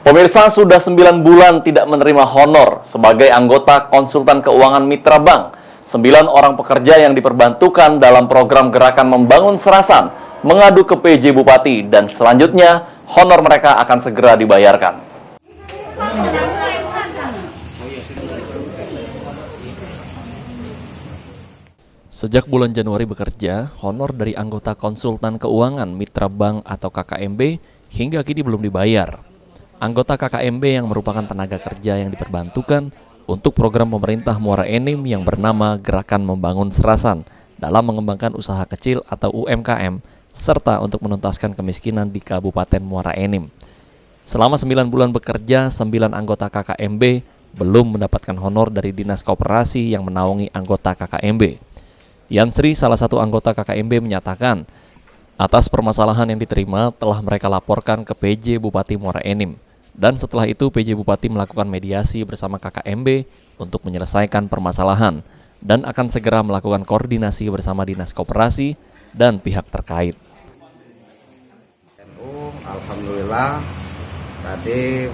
Pemirsa, sudah 9 bulan tidak menerima honor sebagai anggota konsultan keuangan Mitra Bank. 9 orang pekerja yang diperbantukan dalam program Gerakan Membangun Serasan mengadu ke PJ Bupati dan selanjutnya honor mereka akan segera dibayarkan. Sejak bulan Januari bekerja, honor dari anggota konsultan keuangan Mitra Bank atau KKMB hingga kini belum dibayar. Anggota KKMB yang merupakan tenaga kerja yang diperbantukan untuk program pemerintah Muara Enim yang bernama Gerakan Membangun Serasan dalam mengembangkan usaha kecil atau UMKM serta untuk menuntaskan kemiskinan di Kabupaten Muara Enim. Selama 9 bulan bekerja, 9 anggota KKMB belum mendapatkan honor dari Dinas Koperasi yang menaungi anggota KKMB. Yansri, salah satu anggota KKMB, menyatakan atas permasalahan yang diterima telah mereka laporkan ke PJ Bupati Muara Enim. Dan setelah itu PJ Bupati melakukan mediasi bersama KKMB untuk menyelesaikan permasalahan dan akan segera melakukan koordinasi bersama Dinas Koperasi dan pihak terkait. Alhamdulillah tadi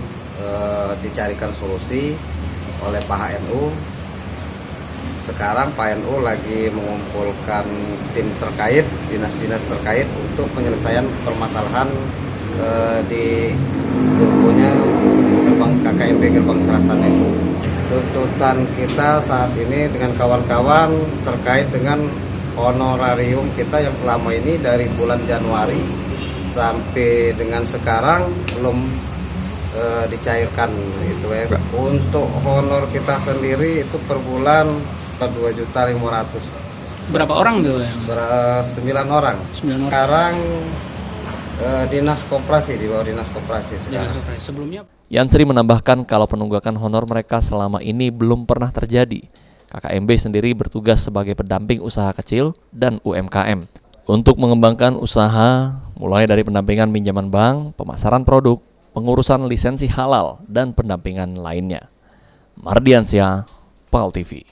dicarikan solusi oleh Pak HNU. Sekarang Pak NU lagi mengumpulkan tim terkait, dinas-dinas terkait untuk penyelesaian permasalahan di turbonya gerbang KKMB Gerbang Serasan itu. Tuntutan kita saat ini dengan kawan-kawan terkait dengan honorarium kita yang selama ini dari bulan Januari sampai dengan sekarang belum dicairkan itu ya. Untuk honor kita sendiri itu per bulan 2.500.000. Berapa orang tuh? 9 orang. 9 orang. Sekarang Dinas Koperasi, di bawah Dinas Koperasi sekarang. Sebelumnya Yansri menambahkan kalau penunggakan honor mereka selama ini belum pernah terjadi. KKMB sendiri bertugas sebagai pendamping usaha kecil dan UMKM untuk mengembangkan usaha mulai dari pendampingan pinjaman bank, pemasaran produk, pengurusan lisensi halal, dan pendampingan lainnya. Mardiansyah, PAL TV.